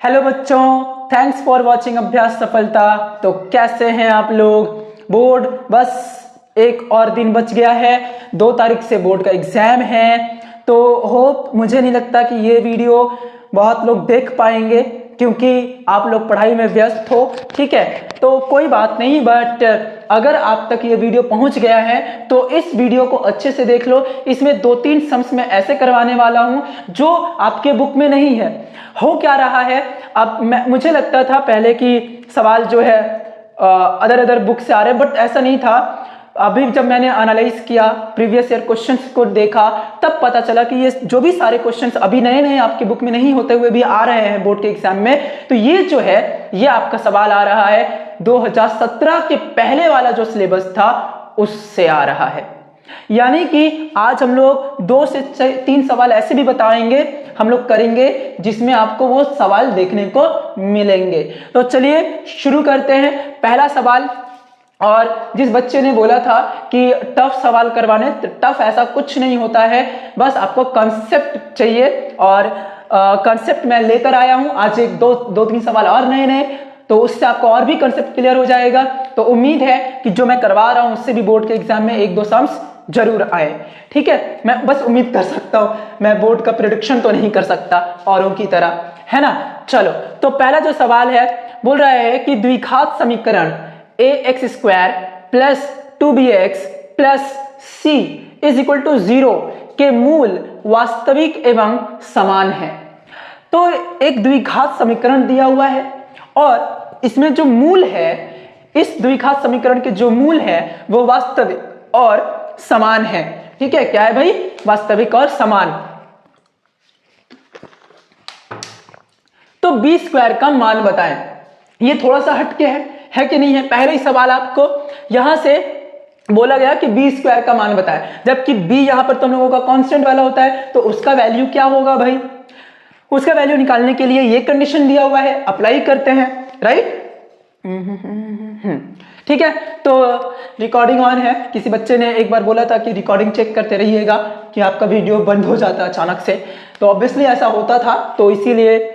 Hello बच्चों, thanks for watching अभ्यास सफलता। तो कैसे हैं आप लोग? बोर्ड बस एक और दिन बच गया है, 2 तारीख से बोर्ड का एग्जाम है। तो होप, मुझे नहीं लगता कि ये वीडियो बहुत लोग देख पाएंगे क्योंकि आप लोग पढ़ाई में व्यस्त हो। ठीक है, तो कोई बात नहीं, बट अगर आप तक ये वीडियो पहुंच गया है तो इस वीडियो को अच्छे से देख लो। इसमें 2-3 सम्स मैं ऐसे करवाने वाला हूं जो आपके बुक में नहीं है। हो क्या रहा है, अब मुझे लगता था पहले कि सवाल जो है अदर बुक से आ रहे, बट ऐसा नहीं था। अभी जब मैंने एनालाइज किया, प्रीवियस ईयर क्वेश्चंस को देखा, तब पता चला कि ये जो भी सारे क्वेश्चंस अभी नए आपकी बुक में नहीं होते हुए भी आ रहे हैं बोर्ड के एग्जाम में, तो ये जो है ये आपका सवाल आ रहा है 2017 के पहले वाला जो सिलेबस था उससे आ रहा है। यानी कि आज हम लोग 2 से 3 सवाल ऐसे भी बताएंगे, हम लोग करेंगे जिसमें आपको वो सवाल देखने को मिलेंगे। तो चलिए शुरू करते हैं। पहला सवाल, और जिस बच्चे ने बोला था कि टफ सवाल करवाने, तो टफ ऐसा कुछ नहीं होता है, बस आपको कॉन्सेप्ट चाहिए और कॉन्सेप्ट मैं लेकर आया हूं। आज 2-3 सवाल और नए, तो उससे आपको और भी कॉन्सेप्ट क्लियर हो जाएगा। तो उम्मीद है कि जो मैं करवा रहा हूं उससे भी बोर्ड के एग्जाम में 1-2 सम्स जरूर आए। ठीक है, मैं बस उम्मीद कर सकता हूं, मैं बोर्ड का प्रेडिक्शन तो नहीं कर सकता औरों की तरह, है ना। चलो, तो पहला जो सवाल है बोल रहा है कि द्विघात समीकरण ax² plus 2bx plus c is equal to 0 के मूल वास्तविक एवं समान है। तो एक द्विघात समीकरण दिया हुआ है और इसमें जो मूल है, इस द्विघात समीकरण के जो मूल है वो वास्तविक और समान है। ठीक है, क्या है भाई? वास्तविक और समान। तो b² का मान बताएं। ये थोड़ा सा हटके है कि नहीं है? पहले ही सवाल आपको यहां से बोला गया कि b² का मान बताएं, जबकि b यहां पर तुम लोगों का कांस्टेंट वाला होता है, तो उसका वैल्यू क्या होगा भाई? उसका वैल्यू निकालने के लिए ये कंडीशन दिया हुआ है, अप्लाई करते हैं, राइट। ठीक है, तो रिकॉर्डिंग ऑन है। किसी बच्चे ने एक बार बोला था कि रिकॉर्डिंग चेक करते रहिएगा कि आपका वीडियो बंद हो जाता अचानक से, तो ऑब्वियसली ऐसा होता था, तो इसीलिए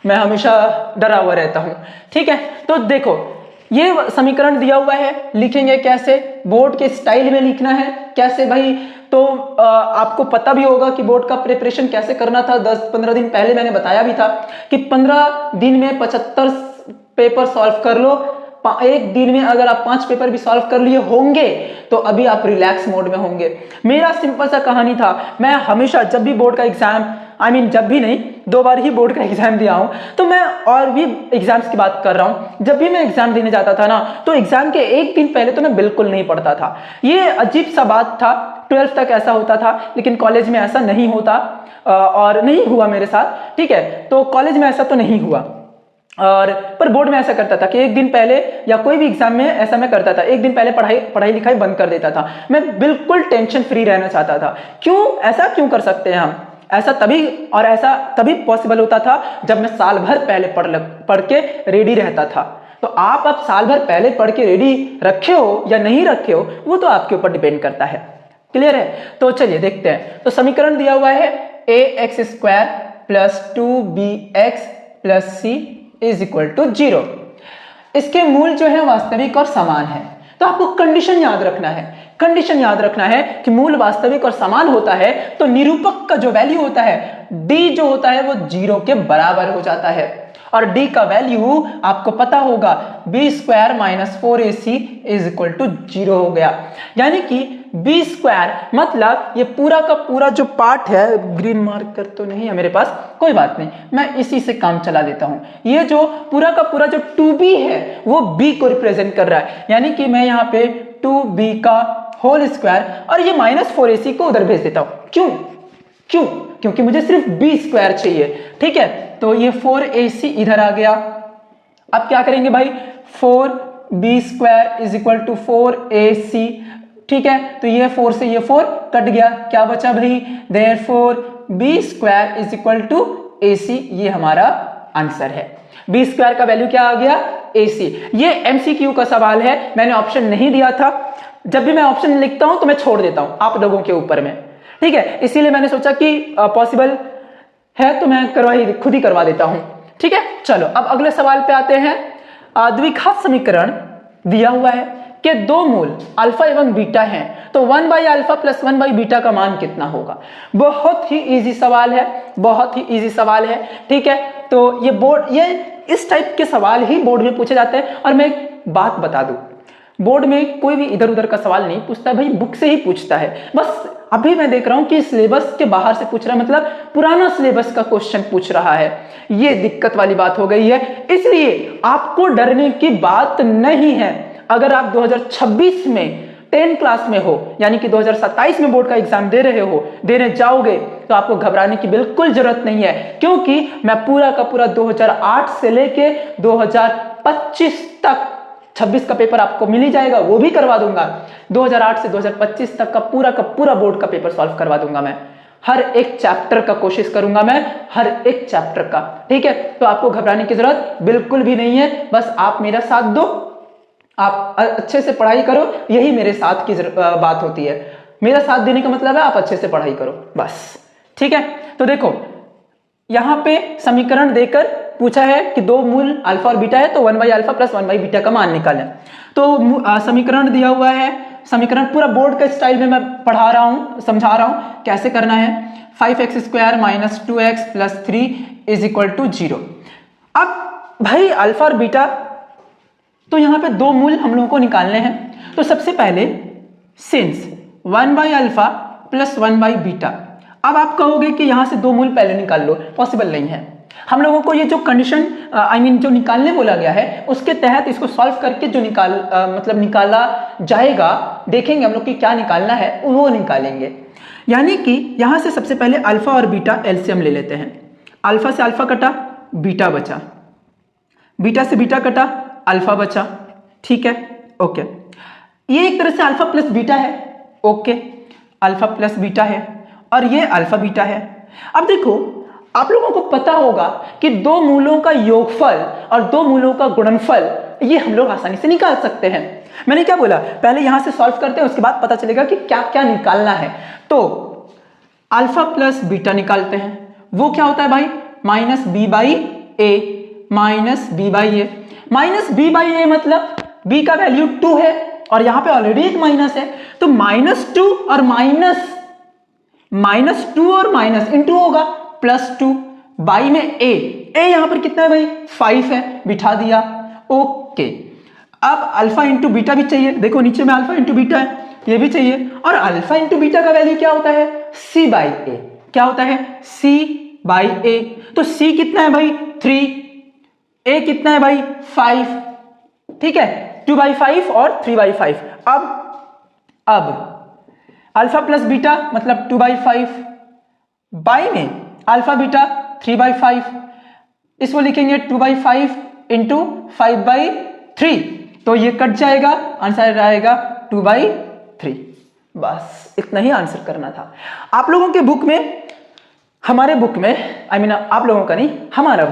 मैं हमेशा डरा हुआ रहता हूं। ठीक है, तो देखो ये समीकरण दिया हुआ है, लिखेंगे कैसे? बोर्ड के स्टाइल में लिखना है। कैसे भाई? तो आपको पता भी होगा कि बोर्ड का प्रिपरेशन कैसे करना था। 10-15 दिन पहले मैंने बताया भी था कि 15 दिन में 75 पेपर सॉल्व कर लो। एक दिन में अगर आप 5 पेपर भी सॉल्व कर लिए होंगे तो अभी आप रिलैक्स मोड में होंगे। मेरा सिंपल सा कहानी था, मैं हमेशा जब भी बोर्ड का एग्जाम, जब भी नहीं, 2 बार ही बोर्ड का एग्जाम दिया हूं, तो मैं और भी एग्जाम्स की बात कर रहा हूं। जब भी मैं एग्जाम देने जाता था ना, तो एग्जाम के एक दिन पहले तो मैं बिल्कुल नहीं पढ़ता था। ये अजीब सा बात था, 12th तक ऐसा होता था, लेकिन कॉलेज में ऐसा नहीं होता और नहीं हुआ मेरे साथ। ठीक है, तो कॉलेज में ऐसा तो नहीं हुआ, और पर बोर्ड में ऐसा करता था कि एक दिन पहले, या कोई भी एग्जाम में ऐसा मैं करता था, एक दिन पहले पढ़ाई लिखाई बंद कर देता था। मैं बिल्कुल टेंशन फ्री रहना चाहता था। क्यों? ऐसा क्यों कर सकते हैं हम? ऐसा तभी पॉसिबल होता था जब मैं साल भर पहले पढ़ के रेडी रहता था। तो आप अब साल भर पहले पढ़ के रेडी रखे हो या नहीं रखे हो, वो तो आपके ऊपर डिपेंड करता है। क्लियर है? तो चलिए देखते हैं। तो समीकरण दिया हुआ है ax² plus 2bx plus c is equal to 0। इसके मूल जो है वास्तविक और समान है। तो आपको कंडीशन याद रखना है। कंडीशन याद रखना है कि मूल वास्तविक और समान होता है तो निरूपक का जो वैल्यू होता है, d जो होता है वो 0 के बराबर हो जाता है। और d का वैल्यू आपको पता होगा, b² minus 4ac is equal to 0 हो गया। यानी कि b² मतलब ये पूरा का पूरा जो पार्ट है, ग्रीन मार्कर तो नहीं है मेरे पास, कोई बात नहीं, मैं इसी से काम चला देता हूं। ये जो पूरा का पूरा जो 2b है वो b को रिप्रेजेंट कर रहा है। यानी कि मैं यहाँ पे 2b का होल स्क्वायर, और ये माइनस 4ac को उधर भेज देता हूं। क्यों? क्योंकि मुझे सिर्फ b² चाहिए। ठीक है, तो ये 4ac इधर आ गया। अब क्या करेंगे भाई? 4b² is equal to 4ac। ठीक है, तो ये 4 से ये 4 कट गया, क्या बचा भाई? Therefore b² is equal to ac। ये हमारा आंसर है। b² का वैल्यू क्या आ गया? ac। ये MCQ का सवाल है, मैंने ऑप्शन नहीं दिया था। जब भी मैं ऑप्शन लिखता हूं तो मैं छोड़ देता हूं आप लोगों के ऊपर में। ठीक है, इसीलिए मैंने सोचा कि पॉसिबल है तो मैं खुद ही करवा देता हूं। ठीक है, चलो अब अगले सवाल पे आते हैं। द्विघात समीकरण दिया हुआ है कि दो मूल अल्फा एवं बीटा हैं, तो 1 by alpha plus 1 by beta का मान कितना होगा। बहुत ही इजी सवाल है, बहुत ही इजी सवाल है। ठीक है, तो ये इस टाइप के सवाल ही बोर्ड में पूछे जाते हैं। और मैं एक बात बता दूं, बोर्ड में कोई भी इधर उधर का सवाल नहीं पूछता भाई, बुक से ही पूछता है। बस अभी मैं देख रहा हूं कि सिलेबस के बाहर से पूछ रहा है, मतलब पुराना सिलेबस का क्वेश्चन पूछ रहा है। ये दिक्कत वाली बात हो गई है, इसलिए आपको डरने की बात नहीं है। अगर आप 2026 में 10 क्लास में हो, यानी कि 2027 में बोर्ड का एग्जाम देने जाओगे, तो आपको घबराने की बिल्कुल जरूरत नहीं है, क्योंकि मैं पूरा का पूरा 2008 से लेके 2025 तक 26 का पेपर आपको मिल ही जाएगा, वो भी करवा दूंगा। 2008 से 2025 तक का पूरा बोर्ड का पेपर सॉल्व करवा दूंगा मैं। हर एक चैप्टर का कोशिश करूंगा मैं, हर एक चैप्टर का। ठीक है, तो आपको घबराने की जरूरत बिल्कुल भी नहीं है। बस आप मेरा साथ दो, आप अच्छे से पढ़ाई करो, यही मेरे साथ की बात होती है। मेरा साथ देने का मतलब है आप अच्छे से पढ़ाई करो, बस। ठीक है, तो देखो यहां पे समीकरण देकर पूछा है कि दो मूल अल्फा और बीटा है, तो 1 by alpha plus 1 by beta का मान निकालें। तो समीकरण दिया हुआ है, समीकरण पूरा बोर्ड का स्टाइल में मैं पढ़ा रहा हूं, समझा रहा हूं कैसे करना है। 5x square minus 2x plus 3 is equal to 0। अब भाई अल्फा और बीटा, तो यहां पे दो मूल हम लोगों को निकालने हैं। तो सबसे पहले since 1 by alpha plus 1 by beta, अब आप कहोगे कि यहां से दो मूल पहले निकाल लो, पॉसिबल नहीं है। हम लोगों को ये जो कंडीशन जो निकालने बोला गया है, उसके तहत इसको सॉल्व करके जो निकाला जाएगा, देखेंगे हम लोग कि क्या निकालना है, वो निकालेंगे। यानी कि यहां से सबसे पहले अल्फा और बीटा एलसीएम ले लेते हैं। अल्फा से अल्फा कटा, बीटा बचा, बीटा से बीटा कटा, अल्फा बचा। ठीक है, ओके। ये एक तरह से अल्फा प्लस बीटा है, ओके, अल्फा प्लस बीटा है, और ये अल्फा बीटा है। अब देखो, आप लोगों को पता होगा कि दो मूलों का योगफल और दो मूलों का गुणनफल ये हम लोग आसानी से निकाल सकते हैं। मैंने क्या बोला, पहले यहां से सॉल्व करते हैं, उसके बाद पता चलेगा कि क्या क्या निकालना है। तो अल्फा प्लस बीटा निकालते हैं, वो क्या होता है भाई, minus B by A, minus B by A. Minus B by A मतलब बी का वैल्यू 2 है, और यहां पे ऑलरेडी एक माइनस है, तो -2 और -2 और माइनस इंटू होगा +2 बाई में ए यहां पर कितना है भाई, 5 है, बिठा दिया, ओके। अब अल्फा इंटू बीटा भी चाहिए, देखो नीचे में अल्फा इंटू बीटा है, ये भी चाहिए, और अल्फा इंटू बीटा का वैल्यू क्या होता है, सी बाई ए। क्या होता है, सी बाई ए। तो सी कितना है भाई, 3, ए कितना है भाई, 5। ठीक है, 2/5 और 3/5। अब अल्फा प्लस बीटा मतलब 2/5 बाई में अल्फा बीटा 3/5, इसको लिखेंगे 2/5 इंटू 5/3, तो ये कट जाएगा, आंसर आएगा 2/3। बस इतना ही आंसर करना था। आप लोगों के बुक में, हमारे बुक में, आप लोगों का नहीं, हमारा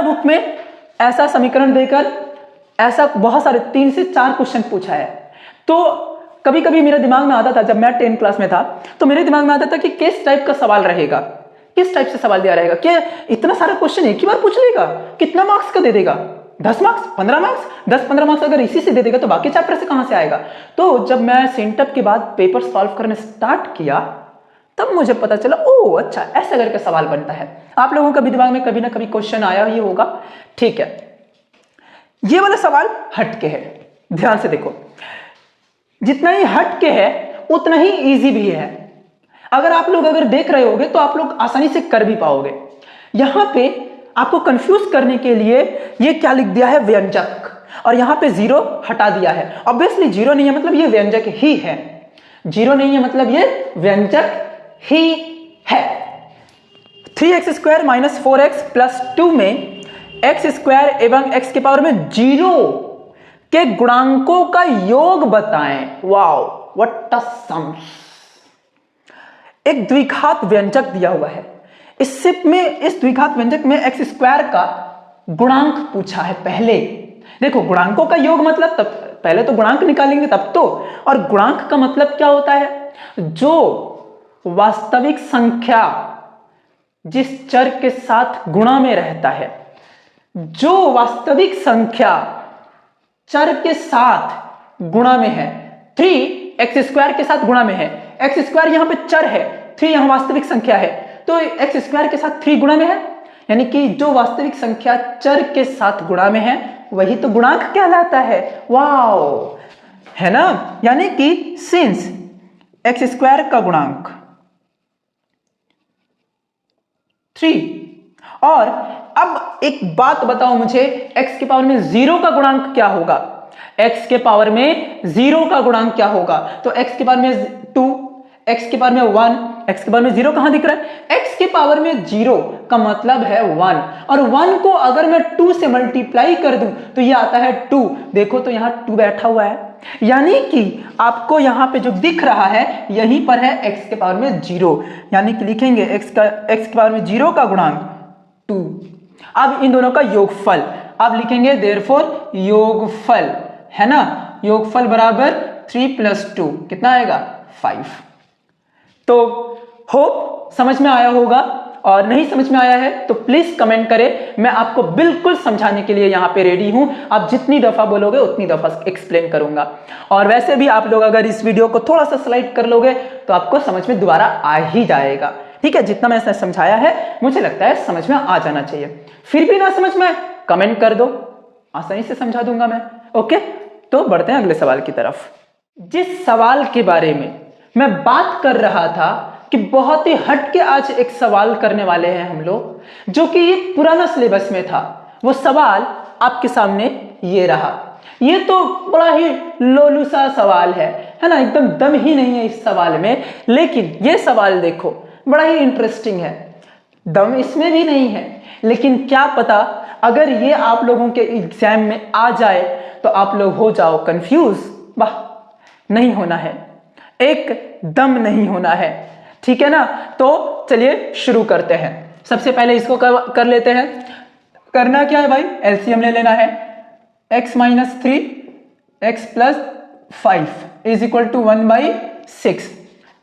बुक में ऐसा समीकरण देकर ऐसा बहुत सारे 3 से 4 क्वेश्चन पूछा है। तो कभी कभी मेरे दिमाग में आता था, जब मैं 10 क्लास में था, तो मेरे दिमाग में आता था कि किस टाइप का सवाल रहेगा, किस टाइप से सवाल दिया रहेगा, क्या इतना सारा क्वेश्चन एक ही बार पूछ लेगा, कितना मार्क्स का दे देगा, 10 मार्क्स, 15 मार्क्स, 10-15 मार्क्स अगर इसी से दे देगा तो बाकी चैप्टर से कहां से आएगा। तो जब मैं सेंटअप के बाद पेपर सॉल्व करने स्टार्ट किया, तब मुझे पता चला, ओ अच्छा, ऐसा करके सवाल बनता है। आप लोगों का भी दिमाग में कभी ना कभी क्वेश्चन आया ही होगा। ठीक है, ये वाला सवाल हटके है, ध्यान से देखो, जितना ही हटके है उतना ही इजी भी है। अगर आप लोग देख रहे होगे तो आप लोग आसानी से कर भी पाओगे। यहां पे आपको कंफ्यूज करने के लिए ये क्या लिख दिया है, व्यंजक, और यहां पे 0 हटा दिया है। ऑब्वियसली 0 नहीं है मतलब ये व्यंजक ही है, 0 नहीं है मतलब ये व्यंजक ही है। 3x square minus 4x plus 2 में x स्क्वायर एवं x के पावर में 0 के गुणांकों का योग बताएं। Wow, what a sums. एक द्विघात व्यंजक दिया हुआ है, इस द्विघात व्यंजक में x स्क्वायर का गुणांक पूछा है। पहले देखो, गुणांकों का योग मतलब तब पहले तो गुणांक निकालेंगे तब तो, और गुणांक का मतलब क्या होता है, जो वास्तविक संख्या जिस चर के साथ गुणा में रहता है, जो वास्तविक संख्या चर के साथ गुणा में है, 3x² के साथ गुणा में है, x² यहां पे चर है, 3 यहां वास्तविक संख्या है, तो x² के साथ 3 गुणा में है, यानी कि जो वास्तविक संख्या चर के साथ गुणा में है वही तो गुणांक कहलाता है। वाओ, है ना। यानी कि सिंस x² का गुणांक 3, और अब एक बात बताओ मुझे, x के पावर में 0 का गुणांक क्या होगा? x के पावर में 0 का गुणांक क्या होगा? तो x के पावर में 2, x के पावर में 1, x के पावर में 0 कहां दिख रहा है? x के पावर में 0 का मतलब है 1, और 1 को अगर मैं 2 से मल्टीप्लाई कर दूं तो ये आता है 2। देखो तो यहां 2 बैठा हुआ है, यानी कि आपको यहां पे जो दिख रहा है यहीं पर है x के पावर में 0, यानी कि लिखेंगे x के पावर में 0 का गुणांक 2। अब इन दोनों का योगफल अब लिखेंगे, देयरफॉर योगफल, है ना, योगफल बराबर 3 + 2 कितना आएगा? 5। तो होप समझ में आया होगा, और नहीं समझ में आया है तो प्लीज कमेंट करें, मैं आपको बिल्कुल समझाने के लिए यहां पे रेडी हूं। आप जितनी दफा बोलोगे उतनी दफा एक्सप्लेन करूंगा, और वैसे भी आप लोग अगर इस वीडियो को थोड़ा सा स्लाइड कर लोगे तो आपको समझ में दोबारा आ ही जाएगा। ठीक है, जितना मैंने समझाया है मुझे लगता है समझ में आ जाना चाहिए। फिर भी ना समझ में कमेंट कर दो, आसानी से समझा दूंगा मैं। ओके, तो बढ़ते हैं अगले सवाल की तरफ। जिस सवाल के बारे में मैं बात कर रहा था कि बहुत ही हट के आज एक सवाल करने वाले हैं हम लोग, जो कि ये पुराना सिलेबस में था, वो सवाल आपके सामने ये रहा। ये तो बड़ा ही लोलू सा सवाल है ना, एकदम दम ही नहीं है इस सवाल में, लेकिन ये सवाल देखो बड़ा ही इंटरेस्टिंग है। दम इसमें भी नहीं है, लेकिन क्या पता अगर ये आप लोगों के एग्जाम में आ जाए तो आप लोग हो जाओ कंफ्यूज। वाह, नहीं होना है, एक दम नहीं होना है, ठीक है ना। तो चलिए शुरू करते हैं। सबसे पहले इसको कर लेते हैं। करना क्या है भाई? एलसीएम ले लेना है। x - 3 x + 5 = 1/6।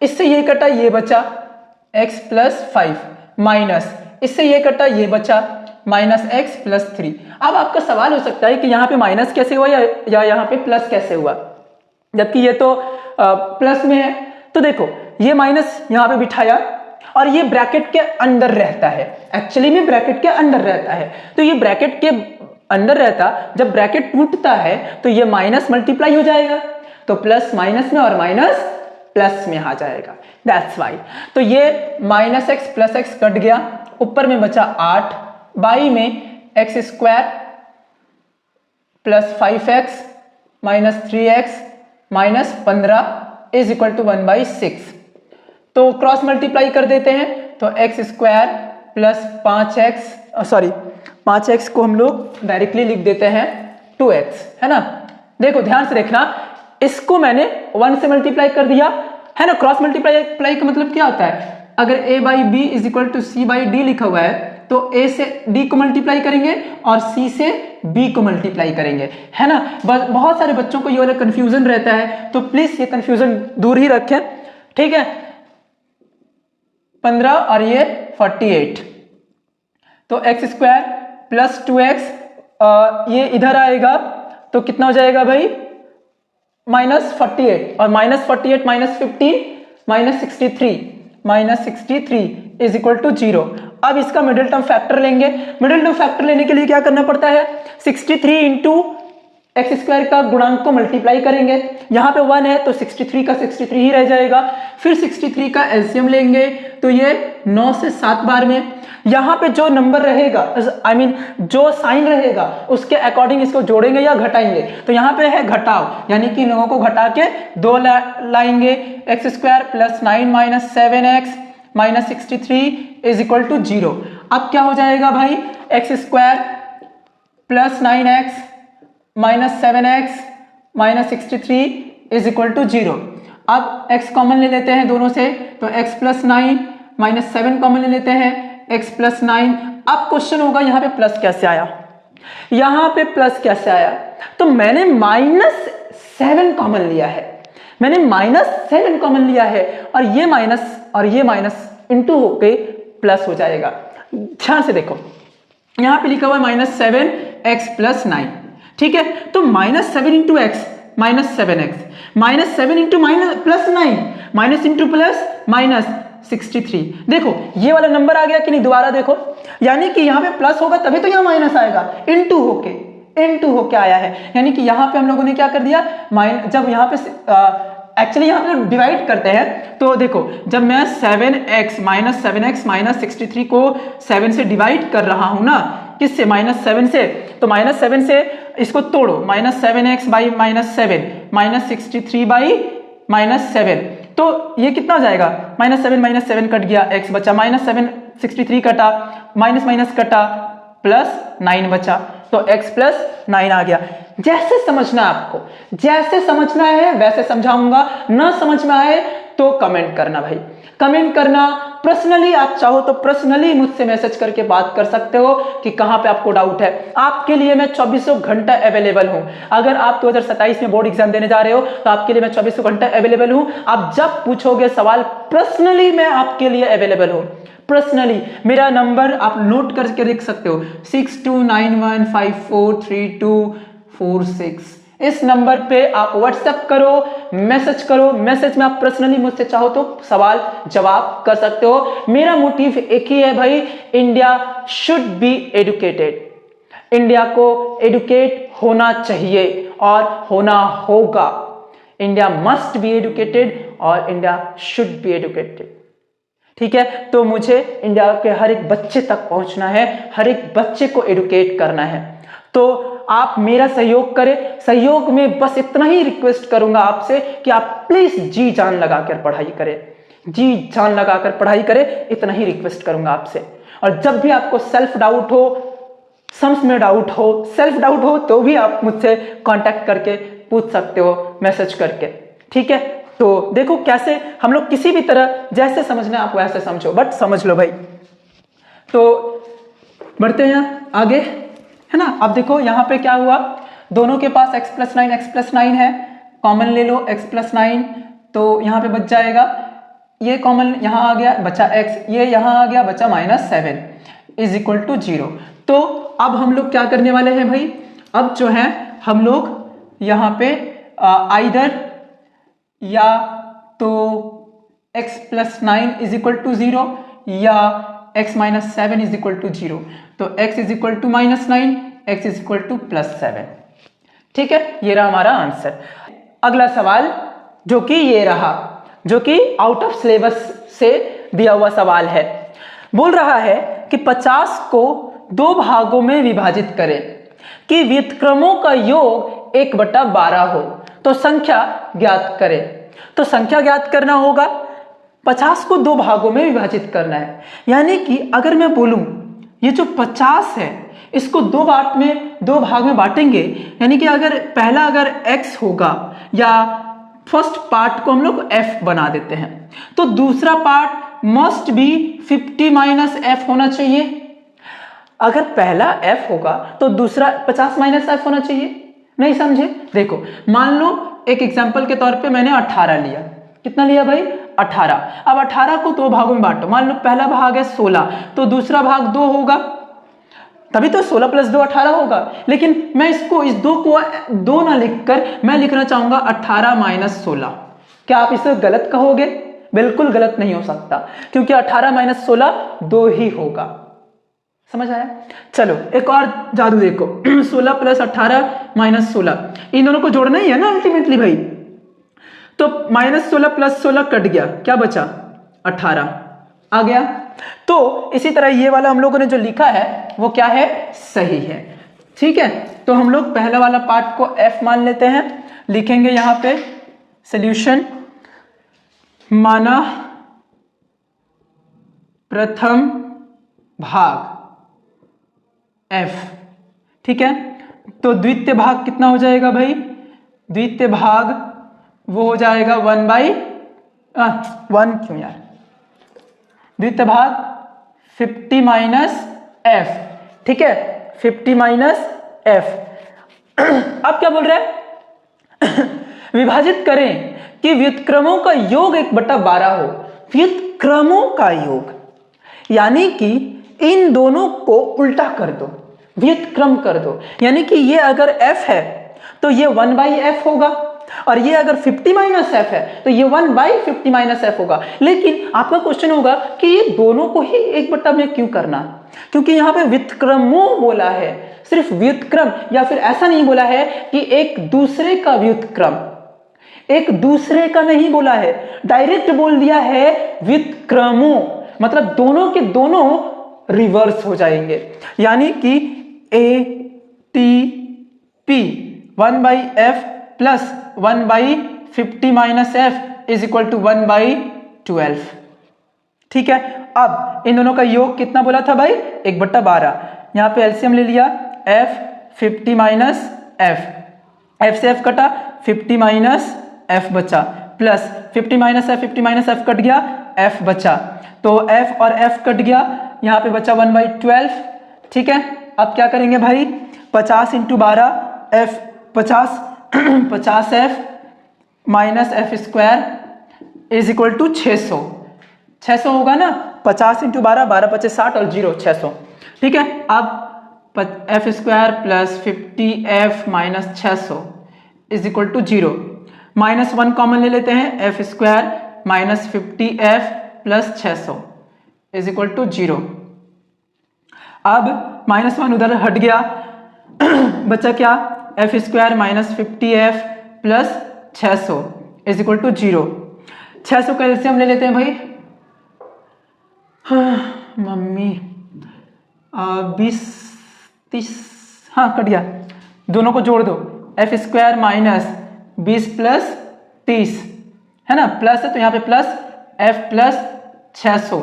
इससे ये कटा, ये बचा x + 5 माइनस इससे ये कटा, ये बचा -x + 3। अब आपका सवाल हो सकता है कि यहाँ पे माइनस कैसे हुआ या यहाँ पे प्लस कैसे हुआ, जबकि ये तो प्लस में है। तो देखो ये माइनस यहाँ पे बिठाया और ये ब्रैकेट के अंदर रहता है, एक्चुअली में ब्रैकेट के अंदर रहता है। तो ये ब्रैकेट के अंदर रहता, जब ब्रैकेट टूटता है तो ये माइनस मल्टीप्लाई हो जाएगा, तो प्लस माइनस में और माइनस प्लस में आ जाएगा, दैट्स वाई। तो ये -x + x कट गया, ऊपर में बचा 8, बाई में x² + 5x - 3x - 15 = 1/6। तो क्रॉस मल्टीप्लाई कर देते हैं, तो x² + 5x को हम लोग डायरेक्टली लिख देते हैं 2x, है ना। देखो ध्यान से देखना, इसको मैंने 1 से मल्टीप्लाई कर दिया, है ना। क्रॉस मल्टीप्लाई का मतलब क्या होता है? अगर a/b = c/d लिखा हुआ है तो a से d को मल्टीप्लाई करेंगे और c से b को मल्टीप्लाई करेंगे, है ना। बहुत सारे बच्चों को ये वाला कंफ्यूजन रहता है, तो प्लीज ये कंफ्यूजन दूर ही रखें, ठीक है। 15 और ये 48, तो x² + 2x ये इधर आएगा तो कितना हो जाएगा भाई? -48, और -48 -15 -63 = 0। अब इसका मिडिल टर्म फैक्टर लेंगे। मिडिल टर्म फैक्टर लेने के लिए क्या करना पड़ता है? 63 × x² का गुणांक को मल्टीप्लाई करेंगे। यहाँ पे 1 है तो 63 का 63 ही रह जाएगा। फिर 63 का एलसीएम लेंगे तो ये 9 से 7 बार में, यहाँ पे जो नंबर रहेगा, जो साइन रहेगा उसके अकॉर्डिंग इसको जोड़ेंगे या घटाएंगे। तो यहाँ पे है घटाव, यानी कि लोगों को घटा के 2 लाएंगे। x² + 9 - 7x - 63 = 0। अब क्या हो जाएगा भाई? x² + 9x - 7x - 63 = 0। अब x कॉमन ले लेते हैं दोनों से, तो x + 9 - 7 कॉमन ले लेते हैं, x + 9। अब क्वेश्चन होगा यहाँ पे प्लस कैसे आया, यहाँ पे प्लस कैसे आया? तो मैंने -7 कॉमन लिया है, मैंने -7 कॉमन लिया है, और ये माइनस इंटू होके प्लस हो जाएगा। ध्यान से देखो, यहां पे लिखा हुआ है -7x + 9, ठीक है। तो -7 into x -7x, -7 into +9, minus into plus -63। देखो ये वाला नंबर आ गया कि नहीं, दोबारा देखो, यानी कि यहाँ पे प्लस होगा तभी तो यहाँ माइनस आएगा, इंटू होके आया है। यानी कि यहाँ पे हम लोगों ने क्या कर दिया, जब यहाँ पे एक्चुअली यहाँ पे डिवाइड करते हैं तो देखो, जब मैं 7x -63 को 7 से डिवाइड कर रहा हूं ना, किससे, -7 से, तो -7 से इसको तोड़ो, -7x बाई -7 -63 7, तो ये कितना हो जाएगा, -7 कट गया, x बचा, -763 कटा, माइनस कटा, +9 बचा, तो x + 9 आ गया। जैसे समझना है आपको, जैसे समझना है वैसे समझाऊंगा, ना समझ में आए तो कमेंट करना भाई, कमेंट करना। पर्सनली आप चाहो तो पर्सनली मुझसे मैसेज करके बात कर सकते हो कि कहां पे आपको डाउट है। आपके लिए मैं 24 घंटा अवेलेबल हूं। अगर आप 2027 में बोर्ड एग्जाम देने जा रहे हो तो आपके लिए मैं 24 घंटा अवेलेबल हूं। आप जब पूछोगे सवाल, पर्सनली मैं आपके लिए अवेलेबल हूं। पर्सनली मेरा नंबर आप नोट करके लिख सकते हो, 6291543246। इस नंबर पे आप व्हाट्सएप करो, मैसेज करो, मैसेज में आप पर्सनली मुझसे चाहो तो सवाल जवाब कर सकते हो। मेरा मोटिव एक ही है भाई, India should be educated. India को एडुकेट होना चाहिए और होना होगा। इंडिया मस्ट बी एडुकेटेड और इंडिया शुड बी एडुकेटेड, ठीक है। तो मुझे इंडिया के हर एक बच्चे तक पहुंचना है, हर एक बच्चे को एडुकेट करना है। तो आप मेरा सहयोग करें। सहयोग में बस इतना ही रिक्वेस्ट करूंगा आपसे कि आप प्लीज जी जान लगाकर पढ़ाई करें, जी जान लगाकर पढ़ाई करें, इतना ही रिक्वेस्ट करूंगा आपसे। और जब भी आपको सेल्फ डाउट हो, सम्स में डाउट हो, सेल्फ डाउट हो, तो भी आप मुझसे कांटेक्ट करके पूछ सकते हो, मैसेज करके, ठीक है। तो देखो कैसे हम लोग किसी भी तरह जैसे समझना है आप वैसे समझो, बट समझ लो भाई। तो बढ़ते हैं आगे, है ना। अब देखो यहाँ पे क्या हुआ, दोनों के पास x + 9 है, कॉमन ले लो x + 9, तो यहाँ पे बच जाएगा, ये कॉमन यहाँ आ गया, बचा x, ये यहाँ आ गया, बचा -7 = 0। तो अब हम लोग क्या करने वाले हैं भाई, अब जो है हम लोग यहाँ पे आइदर या तो x + 9 = 0 या x - 7 = 0। तो x = -9, x = +7, ठीक है। ये रहा हमारा आंसर। अगला सवाल जो कि ये रहा, जो कि आउट ऑफ सिलेबस से दिया हुआ सवाल है। बोल रहा है कि 50 को 2 भागों में विभाजित करें कि व्युत्क्रमों का योग 1/12 हो, तो संख्या ज्ञात करें। तो संख्या ज्ञात करना होगा, 50 को 2 भागों में विभाजित करना है। यानी कि अगर मैं बोलूं ये जो 50 है इसको 2 भाग में बांटेंगे, यानी कि अगर पहला अगर x होगा, या फर्स्ट पार्ट को हम लोग f बना देते हैं, तो दूसरा पार्ट मस्ट बी 50 - f होना चाहिए। अगर पहला f होगा तो दूसरा 50 - f होना चाहिए। नहीं समझे? देखो मान लो एक एग्जांपल के तौर पे मैंने 18 लिया। कितना लिया भाई? 18। अब 18 को 2 भागों में बांटो। मान लो पहला भाग है 16, तो दूसरा भाग 2 होगा, तभी तो 16 + 2 18 होगा। लेकिन मैं इस 2 को 2 ना लिखकर मैं लिखना चाहूंगा 18 - 16। क्या आप इसे गलत कहोगे? बिल्कुल गलत नहीं हो सकता, क्योंकि 18 - 16 2 ही होगा। समझ आया? चलो एक और जादू देखो। 16 + 18 - 16, इन दोनों को जोड़ना ही है ना अल्टीमेटली भाई। तो -16 + 16 कट गया, क्या बचा? 18 आ गया। तो इसी तरह ये वाला हम लोगों ने जो लिखा है वो क्या है? सही है, ठीक है। तो हम लोग पहला वाला पार्ट को f मान लेते हैं, लिखेंगे यहां पे सॉल्यूशन, माना प्रथम भाग f, ठीक है। तो द्वितीय भाग कितना हो जाएगा भाई? द्वितीय भाग वो हो जाएगा 1 क्यों यार, द्वितीय भाग 50 - f, ठीक है, 50 - f। अब क्या बोल रहे हैं? विभाजित करें कि व्युत्क्रमों का योग 1/12 हो। व्युत्क्रमों का योग, यानी कि इन दोनों को उल्टा कर दो, व्युत्क्रम कर दो। यानी कि ये अगर f है तो ये 1/f होगा, और ये अगर 50 - f है तो ये 1/50 - f होगा। लेकिन आपका क्वेश्चन होगा कि ये दोनों को ही 1/, में क्यों करना, क्योंकि यहाँ पे व्युत्क्रमों बोला है, सिर्फ व्युत्क्रम, या फिर ऐसा नहीं बोला है कि एक दूसरे का व्युत्क्रम, एक दूसरे का नहीं बोला है, डायरेक्ट बोल दिया है व्युत्क्रमों, मतलब दोनों के दोनों रिवर्स हो जाएंगे। यानी कि ATP 1/f plus 1/50 - f is equal to 1/12। ठीक है, अब इन दोनों का योग कितना बोला था भाई, 1/12। यहाँ पे एलसीएम ले लिया, f 50 - f, f से f कटा, 50 - f बचा, प्लस 50 - f, 50 - f कट गया, f बचा, तो f और f कट गया, यहाँ पे बचा 1/12। ठीक है, अब क्या करेंगे भाई, 50 × 12 f 50 50f minus f square is equal to 600। 600 होगा ना, 50 × 12, 12 × 5 = 60 और 0 600। ठीक है, अब f square plus 50f minus 600 is equal to 0। -1 common ले लेते हैं, f square minus 50f plus 600 is equal to 0। अब -1 उधर हट गया, बचा क्या, f square minus 50f plus 600 is equal to 0। 600 का एलसीएम ले लेते हैं भाई, हाँ मम्मी 20 30, हाँ कट गया, दोनों को जोड़ दो, f स्क्वायर माइनस 20 प्लस 30 है ना, प्लस है तो यहाँ पे plus f plus 600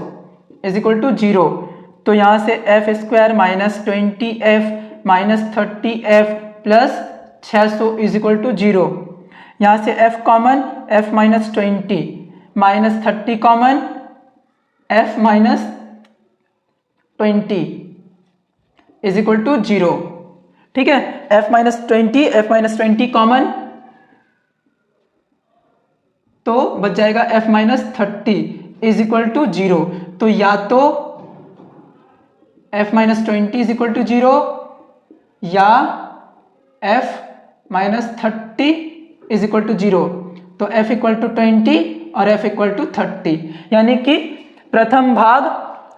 is equal to 0। तो यहाँ से f square minus 20f minus 30f plus 600 is equal to 0। यहाँ से f common, f minus 20 minus 30 common, f minus 20 is equal to 0। ठीक है, f माइनस 20 कॉमन, तो बच जाएगा f minus 30 is equal to 0। तो या तो f minus 20 is equal to 0 या f minus 30 is equal to 0। तो f इक्वल टू 20 और f इक्वल टू 30, यानी कि प्रथम भाग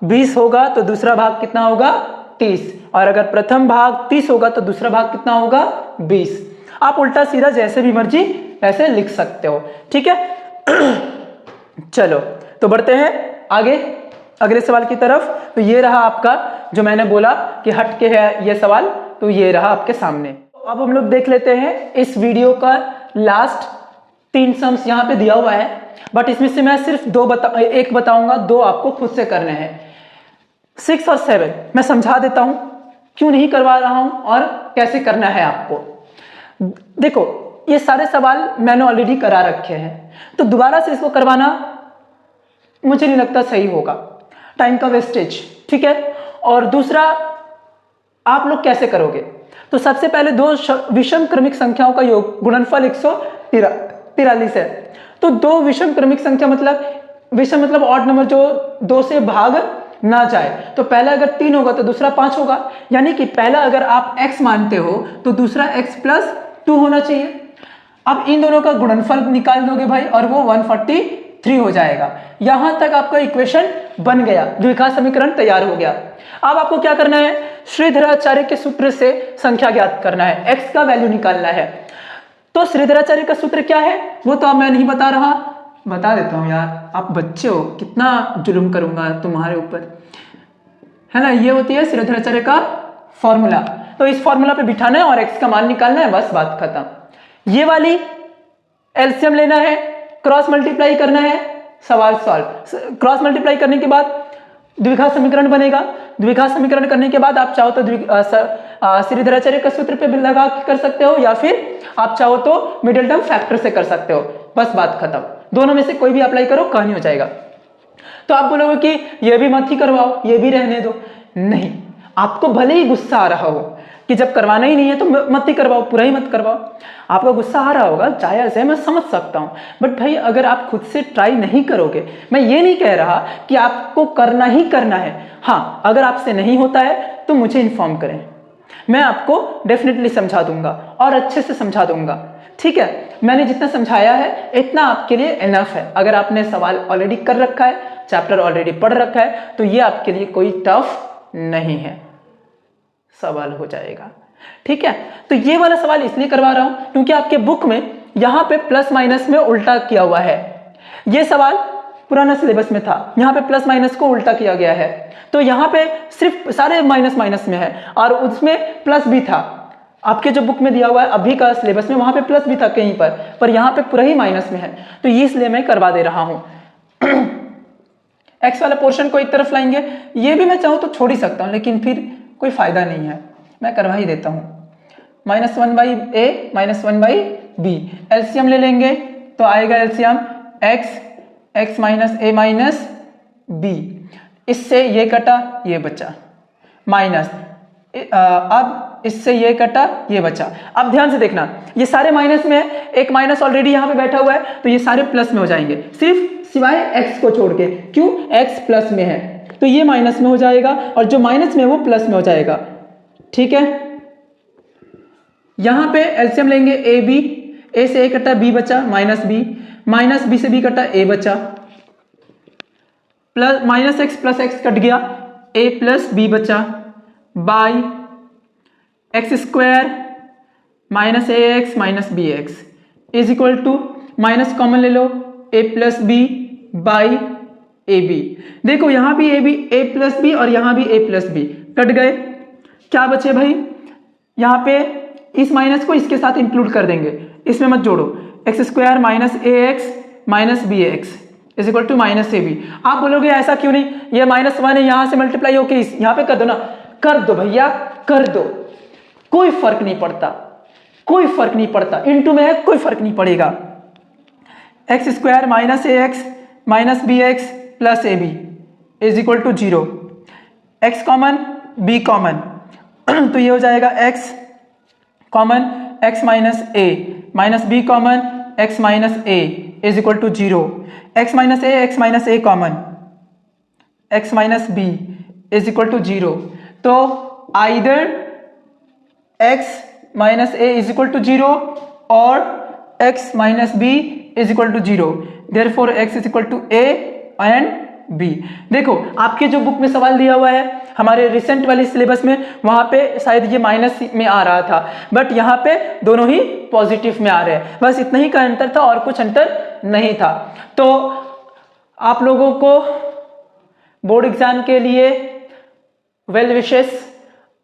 20 होगा तो दूसरा भाग कितना होगा, 30, और अगर प्रथम भाग 30 होगा तो दूसरा भाग कितना होगा, 20। आप उल्टा सीधा जैसे भी मर्जी ऐसे लिख सकते हो। ठीक है, चलो तो बढ़ते हैं आगे अगले सवाल की तरफ। तो ये रहा आपका, जो मैंने बोला कि हट के है ये सवाल, तो ये रहा आपके सामने। अब हम लोग देख लेते हैं इस वीडियो का लास्ट 3 सम्स यहाँ पे दिया हुआ है, बट इसमें से मैं सिर्फ एक बताऊंगा, 2 आपको खुद से करने हैं। 6 और 7 मैं समझा देता हूं क्यों नहीं करवा रहा हूं और कैसे करना है आपको। देखो ये सारे सवाल मैंने ऑलरेडी करा रखे हैं, तो दोबारा से इसको करवाना मुझे नहीं लगता सही होगा, टाइम का वेस्टेज। ठीक है, और दूसरा आप लोग कैसे करोगे, तो सबसे पहले 2 विषम क्रमिक संख्याओं का योग गुणनफल 143 है। तो 2 विषम क्रमिक संख्या मतलब, विषम मतलब ऑड नंबर जो 2 से भाग ना जाए, तो पहला अगर 3 होगा तो दूसरा 5 होगा, यानी कि पहला अगर आप x मानते हो तो दूसरा x प्लस 2 होना चाहिए। अब इन दोनों का गुणनफल निकाल दोगे भाई और वो 143 हो जाएगा। यहां तक आपका इक्वेशन बन गया, द्विघात समीकरण तैयार हो गया। अब आपको क्या करना है, श्रीधराचार्य के सूत्र से संख्या ज्ञात करना है, x का वैल्यू निकालना है। तो श्रीधराचार्य का सूत्र क्या है वो तो अब मैं नहीं बता रहा, बता देता हूं यार, आप बच्चे हो, कितना जुल्म करूंगा तुम्हारे ऊपर, है ना। ये होती है श्रीधराचार्य का फॉर्मूला, तो इस फॉर्मूला पे बिठाना है और x का मान निकालना है, बस बात खत्म। ये वाली एलसीएम लेना है, क्रॉस मल्टीप्लाई करना है, सवाल सॉल्व। क्रॉस मल्टीप्लाई करने के बाद द्विघात समीकरण बनेगा, द्विघात समीकरण करने के बाद आप चाहो तो श्रीधराचार्य का सूत्र पे लगा के कर सकते हो, या फिर आप चाहो तो मिडिल टर्म फैक्टर से कर सकते हो, बस बात खत्म। दोनों में से कोई भी अप्लाई करो, कहानी हो जाएगा। तो आप बोलोगे कि ये भी मत ही करवाओ, ये भी रहने दो, नहीं, आपको भले ही गुस्सा आ रहा हो, कि जब करवाना ही नहीं है तो मत ही करवाओ, पूरा ही मत करवाओ। आपका गुस्सा आ रहा होगा, जायज़ है, मैं समझ सकता हूँ, बट भाई अगर आप खुद से ट्राई नहीं करोगे, मैं ये नहीं कह रहा कि आपको करना ही करना है। हाँ, अगर आपसे नहीं होता है तो मुझे इन्फॉर्म करें, मैं आपको डेफिनेटली समझा दूंगा और अच्छे से समझा दूंगा, ठीक है। मैंने जितना समझाया है इतना आपके लिए इनफ है। अगर आपने सवाल ऑलरेडी कर रखा है, चैप्टर ऑलरेडी पढ़ रखा है, तो ये आपके लिए कोई टफ नहीं है, सवाल हो जाएगा, ठीक है। तो ये वाला सवाल इसलिए करवा रहा हूं क्योंकि आपके बुक में यहां पे प्लस माइनस में उल्टा किया हुआ है। ये सवाल पुराना सिलेबस में था, यहां पे प्लस माइनस को उल्टा किया गया है, तो यहां पे सिर्फ सारे माइनस माइनस में है और उसमें प्लस भी था। आपके जो बुक में दिया हुआ है अभी का सिलेबस में, वहां पे प्लस भी था कहीं पर यहां पे पूरा ही माइनस में है, तो ये इसलिए मैं करवा दे रहा हूं। एक्स वाला पोर्शन को एक तरफ लाएंगे, ये भी मैं चाहूं तो छोड़ ही सकता हूं, लेकिन फिर कोई फायदा नहीं है, मैं करवा ही देता हूं। -1/a -1/b, एलसीएम ले लेंगे तो आएगा LCM x minus a minus b, इससे ये कटा ये बचा माइनस, अब इससे ये कटा ये बचा। अब ध्यान से देखना, ये सारे माइनस में है, एक माइनस ऑलरेडी यहाँ पे बैठा हुआ है, तो ये सारे प्लस में हो जाएंगे, सिर्फ सिवाय x को छोड़ के। क्यों? x प्लस में है तो ये माइनस में हो जाएगा और जो माइनस में है वो प्लस में हो जाएगा, ठीक है। यहां पे एलसीएम लेंगे ए बी, ए से ए कटा b बचा माइनस b से b कटा a बचा, प्लस -x प्लस x कट गया, a प्लस b बचा by x square minus a x minus b x is equal to, minus common ले लो, a plus b by a b. देखो यहां भी ए प्लस बी और यहां भी a प्लस बी कट गए, क्या बचे भाई? यहां पे इस माइनस को इसके साथ इंक्लूड कर देंगे, इसमें मत जोड़ो, x square minus a x minus b x is equal to minus a b. आप बोलोगे ऐसा क्यों नहीं, ये -1 है, यहां से मल्टीप्लाई होके यहां पे कर दो ना, कर दो भैया कर दो, कोई फर्क नहीं पड़ता, कोई फर्क नहीं पड़ता, इनटू में है कोई फर्क नहीं पड़ेगा। X square minus a x minus b x plus a b is equal to 0, x common b common तो ये हो जाएगा x common x minus a minus b common x minus a is equal to 0, x minus a common x minus b is equal to 0। तो either x minus a is equal to 0 और x minus b is equal to 0, therefore x is equal to a and b। देखो आपके जो book में सवाल दिया हुआ है हमारे रिसेंट वाली सिलेबस में, वहां पे शायद ये माइनस में आ रहा था, बट यहाँ पे दोनों ही पॉजिटिव में आ रहे हैं, बस इतना ही का अंतर था और कुछ अंतर नहीं था। तो आप लोगों को बोर्ड एग्जाम के लिए वेल विशेस,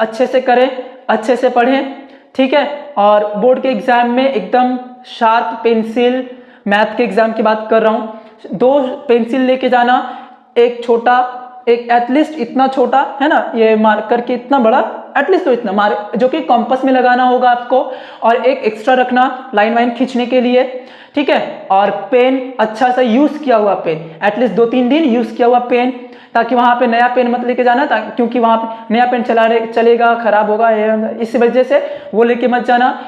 अच्छे से करें, अच्छे से पढ़ें, ठीक है। और बोर्ड के एग्जाम में एकदम शार्प पेंसिल, मैथ के एग्जाम की बात कर रहा हूं, 2 पेंसिल लेके जाना, एक छोटा, एक एटलीस्ट इतना छोटा है ना, ये मार्कर के इतना बड़ा, एटलीस्ट तो इतना मार जो कि कॉम्पस में लगाना होगा आपको, और एक एक्स्ट्रा रखना लाइन वाइन खींचने के लिए, ठीक है। और पेन अच्छा सा यूज किया हुआ पेन, एटलीस्ट 2-3 दिन यूज किया हुआ पेन, ताकि वहां पे नया पेन मत लेके जाना, क्योंकि वहां पे नया पेन चलेगा खराब होगा, इस वजह से वो लेके मत जाना।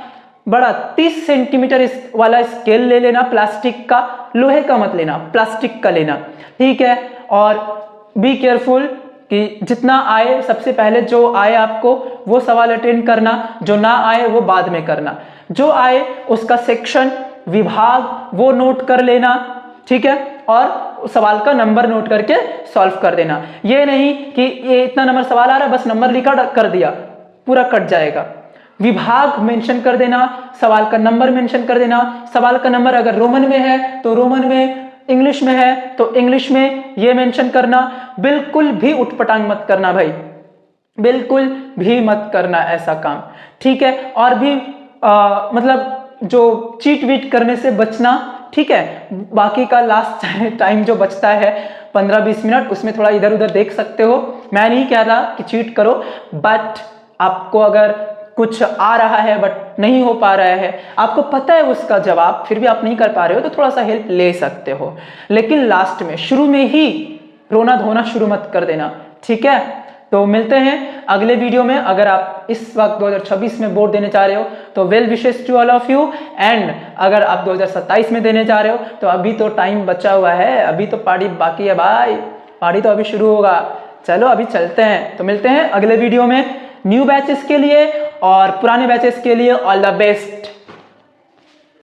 बड़ा 30 सेंटीमीटर वाला स्केल ले लेना, प्लास्टिक का, लोहे का मत लेना, प्लास्टिक का लेना, ठीक है। और बी केयरफुल कि जितना आए, सबसे पहले जो आए आपको वो सवाल अटेंड करना, जो ना आए वो बाद में करना, जो आए उसका सेक्शन विभाग वो नोट कर लेना, ठीक है। और सवाल का नंबर नोट करके सॉल्व कर देना, ये नहीं कि ये इतना नंबर सवाल आ रहा है बस नंबर लिखा कर दिया, पूरा कट जाएगा। विभाग मेंशन कर देना, सवाल का नंबर मेंशन कर देना, सवाल का नंबर अगर रोमन में है तो रोमन में, इंग्लिश में है तो इंग्लिश में ये मेंशन करना। बिल्कुल भी उठपटांग मत करना भाई, बिल्कुल भी मत करना ऐसा काम, ठीक है। और भी मतलब जो चीट वीट करने से बचना, ठीक है। बाकी का लास्ट टाइम जो बचता है 15-20 मिनट, उसमें थोड़ा इधर उधर देख सकते हो। मैं नहीं कह रहा कि चीट करो, बट आपको अगर कुछ आ रहा है बट नहीं हो पा रहा है, आपको पता है उसका जवाब, फिर भी आप नहीं कर पा रहे हो, तो थोड़ा सा हेल्प ले सकते हो, लेकिन लास्ट में, शुरू में ही रोना धोना शुरू मत कर देना, ठीक है। तो मिलते हैं अगले वीडियो में। अगर आप इस वक्त 2026 में बोर्ड देने चाह रहे हो तो well wishes to all of you. And अगर आप 2027 में देने चाह रहे हो तो अभी तो टाइम बचा हुआ है, अभी तो पार्टी बाकी है भाई, पार्टी तो अभी शुरू होगा। चलो अभी चलते हैं, तो मिलते हैं अगले वीडियो में न्यू बैचेस के लिए और पुराने बैचेस के लिए ऑल द बेस्ट।